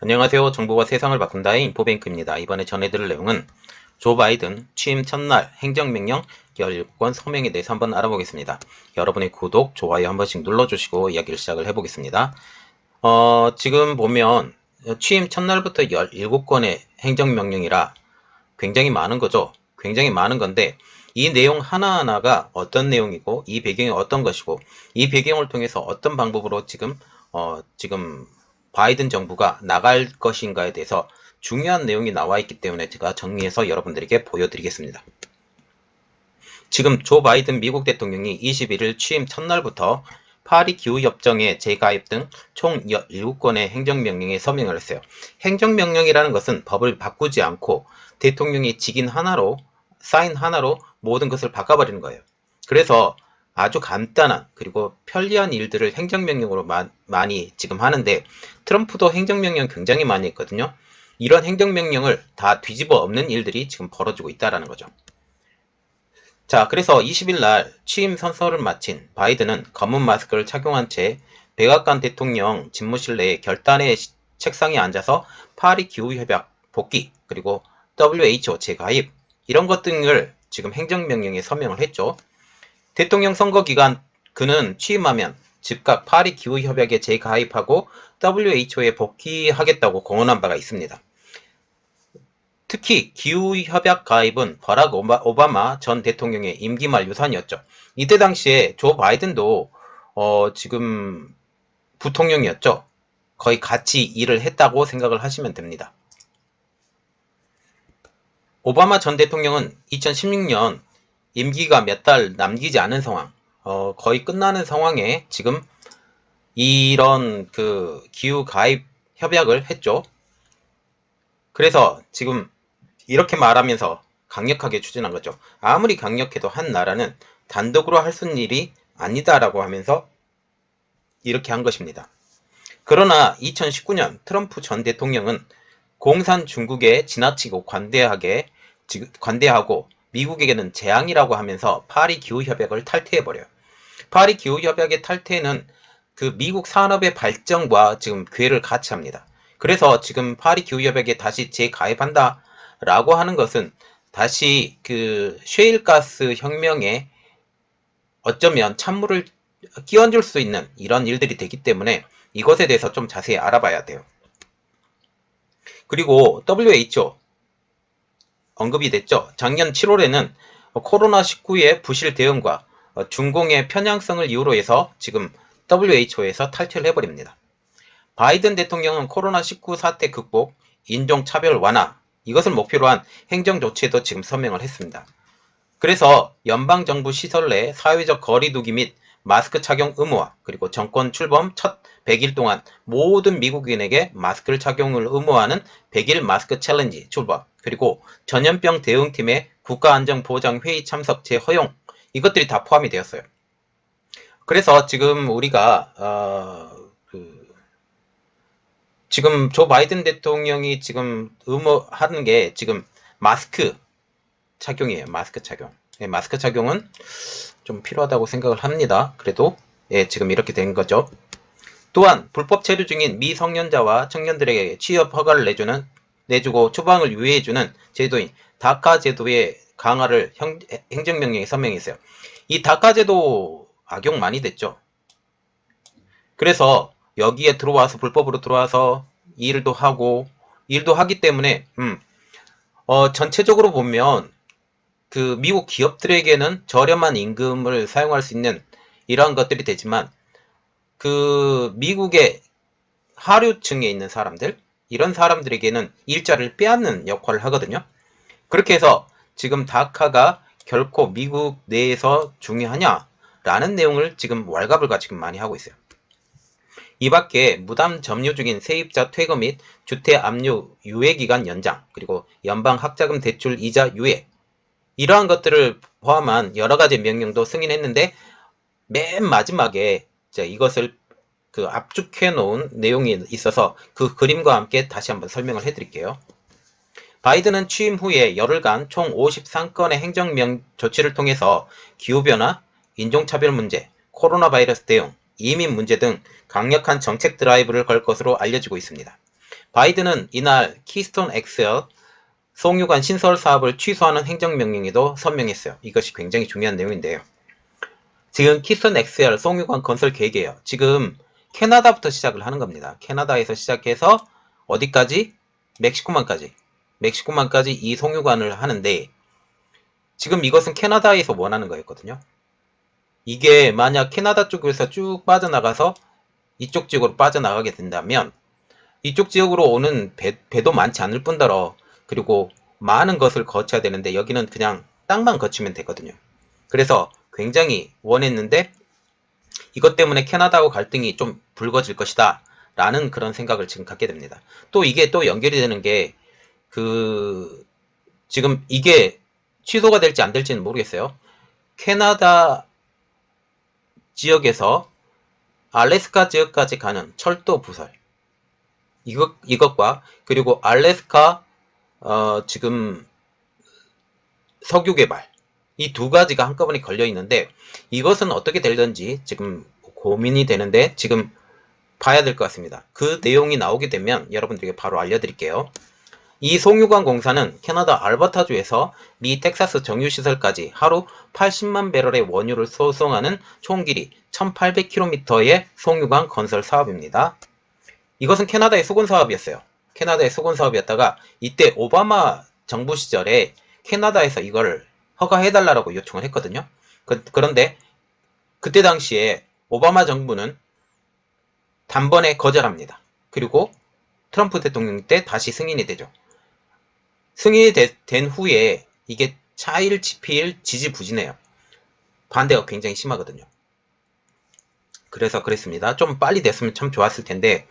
안녕하세요. 정보가 세상을 바꾼다의 인포뱅크입니다. 이번에 전해드릴 내용은 조 바이든 취임 첫날 행정명령 17건 서명에 대해서 한번 알아보겠습니다. 여러분의 구독, 좋아요 한 번씩 눌러주시고 이야기를 시작을 해보겠습니다. 지금 보면 취임 첫날부터 17건의 행정명령이라 굉장히 많은 거죠. 굉장히 많은 건데 이 내용 하나하나가 어떤 내용이고 이 배경이 어떤 것이고 이 배경을 통해서 어떤 방법으로 지금 바이든 정부가 나갈 것인가에 대해서 중요한 내용이 나와 있기 때문에 제가 정리해서 여러분들에게 보여드리겠습니다. 지금 조 바이든 미국 대통령이 21일 취임 첫날부터 파리 기후협정에 재가입 등 총 17건의 행정명령에 서명을 했어요. 행정명령이라는 것은 법을 바꾸지 않고 대통령이 직인 하나로, 사인 하나로 모든 것을 바꿔버리는 거예요. 그래서 아주 간단한 그리고 편리한 일들을 행정명령으로 많이 지금 하는데 트럼프도 행정명령 굉장히 많이 했거든요. 이런 행정명령을 다 뒤집어 엎는 일들이 지금 벌어지고 있다는 거죠. 자, 그래서 20일 날 취임 선서를 마친 바이든은 검은 마스크를 착용한 채 백악관 대통령 집무실 내 결단의 책상에 앉아서 파리 기후협약 복귀 그리고 WHO 재가입 이런 것 등을 지금 행정명령에 서명을 했죠. 대통령 선거 기간 그는 취임하면 즉각 파리 기후협약에 재가입하고 WHO에 복귀하겠다고 공언한 바가 있습니다. 특히 기후협약 가입은 버락 오바마 전 대통령의 임기 말 유산이었죠. 이때 당시에 조 바이든도 지금 부통령이었죠. 거의 같이 일을 했다고 생각을 하시면 됩니다. 오바마 전 대통령은 2016년 임기가 몇 달 남기지 않은 상황, 거의 끝나는 상황에 지금 이런 그 기후 가입 협약을 했죠. 그래서 지금 이렇게 말하면서 강력하게 추진한 거죠. 아무리 강력해도 한 나라는 단독으로 할 수 있는 일이 아니다라고 하면서 이렇게 한 것입니다. 그러나 2019년 트럼프 전 대통령은 공산 중국에 지나치고 관대하고 미국에게는 재앙이라고 하면서 파리 기후협약을 탈퇴해버려요. 파리 기후협약의 탈퇴는 그 미국 산업의 발전과 지금 궤를 같이 합니다. 그래서 지금 파리 기후협약에 다시 재가입한다 라고 하는 것은 다시 그 셰일가스 혁명에 어쩌면 찬물을 끼얹을 수 있는 이런 일들이 되기 때문에 이것에 대해서 좀 자세히 알아봐야 돼요. 그리고 WHO 언급이 됐죠. 작년 7월에는 코로나19의 부실 대응과 중공의 편향성을 이유로 해서 지금 WHO에서 탈퇴를 해버립니다. 바이든 대통령은 코로나19 사태 극복, 인종차별 완화 이것을 목표로 한 행정조치에도 지금 서명을 했습니다. 그래서 연방정부 시설 내 사회적 거리두기 및 마스크 착용 의무화 그리고 정권 출범 첫 100일 동안 모든 미국인에게 마스크를 착용을 의무화하는 100일 마스크 챌린지 출범 그리고 전염병 대응팀의 국가안전보장회의 참석 재허용 이것들이 다 포함이 되었어요. 그래서 지금 우리가 지금 조 바이든 대통령이 지금 의무하는 게 지금 마스크 착용이에요. 마스크 착용. 예, 마스크 착용은 좀 필요하다고 생각을 합니다. 그래도 예, 지금 이렇게 된 거죠. 또한 불법 체류 중인 미성년자와 청년들에게 취업 허가를 내주고 추방을 유예해주는 제도인 다카 제도의 강화를 행정명령에 서명했어요. 이 다카 제도 악용 많이 됐죠. 그래서 여기에 들어와서 불법으로 들어와서 일도 하기 때문에 전체적으로 보면 그 미국 기업들에게는 저렴한 임금을 사용할 수 있는 이러한 것들이 되지만 그 미국의 하류층에 있는 사람들 이런 사람들에게는 일자리를 빼앗는 역할을 하거든요. 그렇게 해서 지금 다카가 결코 미국 내에서 중요하냐라는 내용을 지금 왈가불가 지금 많이 하고 있어요. 이 밖에 무담 점유 중인 세입자 퇴거 및 주택 압류 유예기간 연장 그리고 연방학자금 대출 이자 유예 이러한 것들을 포함한 여러가지 명령도 승인했는데 맨 마지막에 이것을 그 압축해 놓은 내용이 있어서 그 그림과 함께 다시 한번 설명을 해드릴게요. 바이든은 취임 후에 열흘간 총 53건의 행정 조치를 통해서 기후변화, 인종차별 문제, 코로나 바이러스 대응, 이민 문제 등 강력한 정책 드라이브를 걸 것으로 알려지고 있습니다. 바이든은 이날 키스톤 엑셀 송유관 신설 사업을 취소하는 행정명령에도 서명했어요. 이것이 굉장히 중요한 내용인데요. 지금 키스톤 엑셀 송유관 건설 계획이에요. 지금 캐나다부터 시작을 하는 겁니다. 캐나다에서 시작해서 어디까지? 멕시코만까지 이 송유관을 하는데 지금 이것은 캐나다에서 원하는 거였거든요. 이게 만약 캐나다 쪽에서 쭉 빠져나가서 이쪽 지역으로 빠져나가게 된다면 이쪽 지역으로 오는 배도 많지 않을 뿐더러 그리고 많은 것을 거쳐야 되는데 여기는 그냥 땅만 거치면 되거든요. 그래서 굉장히 원했는데 이것 때문에 캐나다하고 갈등이 좀 불거질 것이다 라는 그런 생각을 지금 갖게 됩니다. 또 이게 또 연결이 되는 게 지금 이게 취소가 될지 안 될지는 모르겠어요. 캐나다 지역에서 알래스카 지역까지 가는 철도 부설 이것과 그리고 알래스카 지금 석유 개발 이 두 가지가 한꺼번에 걸려 있는데 이것은 어떻게 될런지 지금 고민이 되는데 지금 봐야 될 것 같습니다. 그 내용이 나오게 되면 여러분들에게 바로 알려드릴게요. 이 송유관 공사는 캐나다 알버타주에서 미 텍사스 정유시설까지 하루 80만 배럴의 원유를 소송하는 총 길이 1800km의 송유관 건설 사업입니다. 이것은 캐나다의 수건 사업이었어요. 캐나다의 수건 사업이었다가 이때 오바마 정부 시절에 캐나다에서 이걸 허가해달라고 요청을 했거든요. 그런데 그때 당시에 오바마 정부는 단번에 거절합니다. 그리고 트럼프 대통령 때 다시 승인이 되죠. 승인이 된 후에 이게 차일피일 지지부진해요. 반대가 굉장히 심하거든요. 그래서 그랬습니다. 좀 빨리 됐으면 참 좋았을 텐데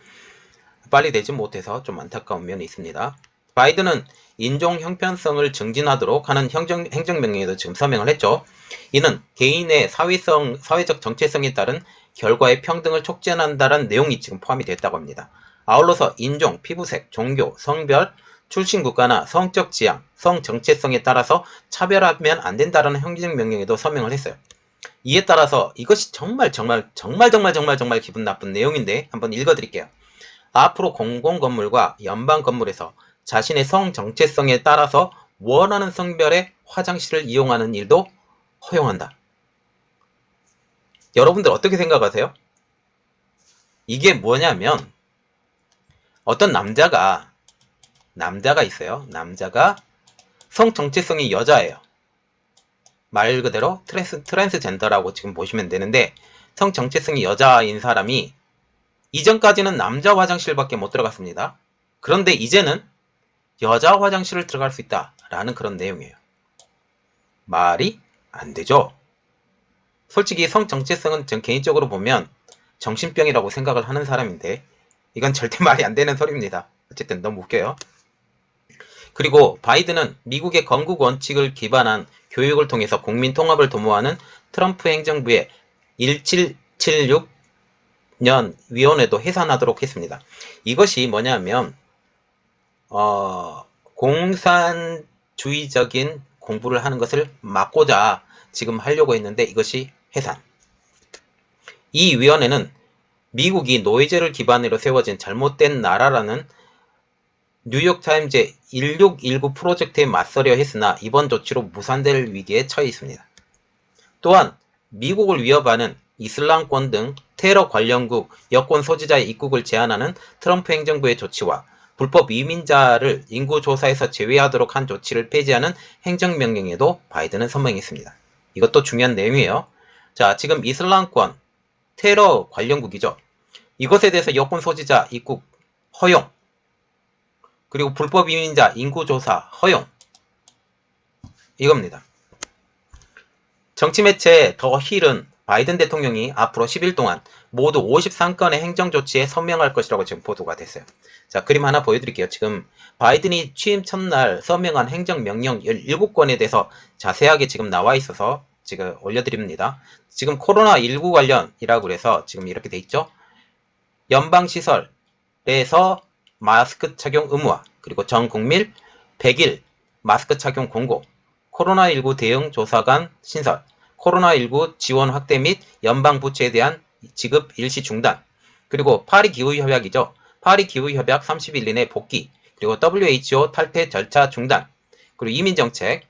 빨리 되지 못해서 좀 안타까운 면이 있습니다. 바이든은 인종 형편성을 증진하도록 하는 행정명령에도 지금 서명을 했죠. 이는 개인의 사회적 정체성에 따른 결과의 평등을 촉진한다는 내용이 지금 포함이 됐다고 합니다. 아울러서 인종, 피부색, 종교, 성별, 출신 국가나 성적 지향, 성 정체성에 따라서 차별하면 안 된다는 행정명령에도 서명을 했어요. 이에 따라서 이것이 정말 기분 나쁜 내용인데 한번 읽어드릴게요. 앞으로 공공건물과 연방건물에서 자신의 성 정체성에 따라서 원하는 성별의 화장실을 이용하는 일도 허용한다. 여러분들 어떻게 생각하세요? 이게 뭐냐면 어떤 남자가 있어요. 남자가 성 정체성이 여자예요. 말 그대로 트랜스젠더라고 지금 보시면 되는데 성 정체성이 여자인 사람이 이전까지는 남자 화장실밖에 못 들어갔습니다. 그런데 이제는 여자 화장실을 들어갈 수 있다라는 그런 내용이에요. 말이 안 되죠. 솔직히 성 정체성은 전 개인적으로 보면 정신병이라고 생각을 하는 사람인데 이건 절대 말이 안 되는 소리입니다. 어쨌든 너무 웃겨요. 그리고 바이든은 미국의 건국 원칙을 기반한 교육을 통해서 국민 통합을 도모하는 트럼프 행정부의 1776년 위원회도 해산하도록 했습니다. 이것이 뭐냐면 공산주의적인 공부를 하는 것을 막고자 지금 하려고 했는데 이것이 해산. 이 위원회는 미국이 노예제를 기반으로 세워진 잘못된 나라라는 뉴욕타임즈의 1619 프로젝트에 맞서려 했으나 이번 조치로 무산될 위기에 처해 있습니다. 또한 미국을 위협하는 이슬람권 등 테러 관련국 여권 소지자의 입국을 제한하는 트럼프 행정부의 조치와 불법 이민자를 인구조사에서 제외하도록 한 조치를 폐지하는 행정명령에도 바이든은 서명했습니다. 이것도 중요한 내용이에요. 자, 지금 이슬람권 테러 관련국이죠. 이것에 대해서 여권 소지자 입국 허용, 그리고 불법 이민자 인구조사 허용, 이겁니다. 정치매체 더 힐은 바이든 대통령이 앞으로 10일 동안 모두 53건의 행정조치에 서명할 것이라고 지금 보도가 됐어요. 자, 그림 하나 보여드릴게요. 지금 바이든이 취임 첫날 서명한 행정명령 17건에 대해서 자세하게 지금 나와 있어서 지금 올려드립니다. 지금 코로나19 관련이라고 해서 지금 이렇게 돼 있죠. 연방시설에서 마스크 착용 의무화, 그리고 전 국민 100일 마스크 착용 공고, 코로나19 대응 조사관 신설, 코로나19 지원 확대 및 연방 부채에 대한 지급 일시 중단, 그리고 파리 기후 협약이죠. 파리 기후협약 30일 이내 복귀, 그리고 WHO 탈퇴 절차 중단, 그리고 이민정책,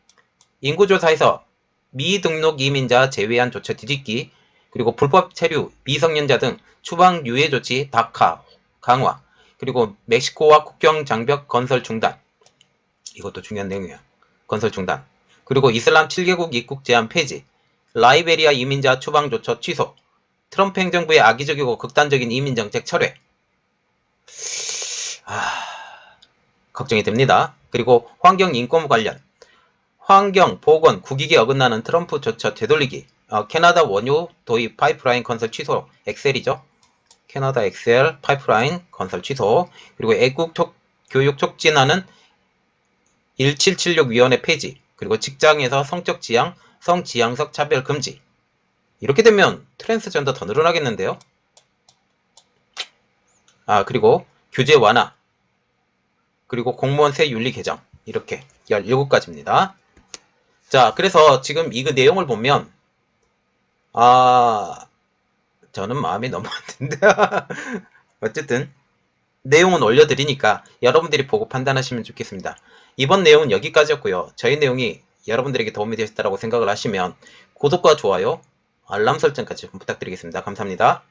인구조사에서 미등록 이민자 제외한 조처 뒤집기, 그리고 불법 체류, 미성년자 등 추방 유예 조치 강화, 그리고 멕시코와 국경 장벽 건설 중단, 이것도 중요한 내용이야. 건설 중단. 그리고 이슬람 7개국 입국 제한 폐지, 라이베리아 이민자 추방 조처 취소, 트럼프 행정부의 악의적이고 극단적인 이민 정책 철회. 걱정이 됩니다. 그리고 환경 인권 관련, 환경, 보건, 국익에 어긋나는 트럼프 조처 되돌리기, 캐나다 원유 도입 파이프라인 건설 취소, 엑셀이죠. 캐나다 엑셀 파이프라인 건설 취소, 그리고 애국 교육 촉진하는 1776위원회 폐지, 그리고 직장에서 성적 지향, 성지향적 차별 금지. 이렇게 되면 트랜스젠더 더 늘어나겠는데요. 그리고 규제 완화, 그리고 공무원 세 윤리 개정, 이렇게 17가지입니다. 자, 그래서 지금 이 내용을 보면 저는 마음이 너무 안 든데. 어쨌든 내용은 올려드리니까 여러분들이 보고 판단하시면 좋겠습니다. 이번 내용은 여기까지였고요. 저희 내용이 여러분들에게 도움이 되셨다고 생각을 하시면 구독과 좋아요, 알람 설정까지 부탁드리겠습니다. 감사합니다.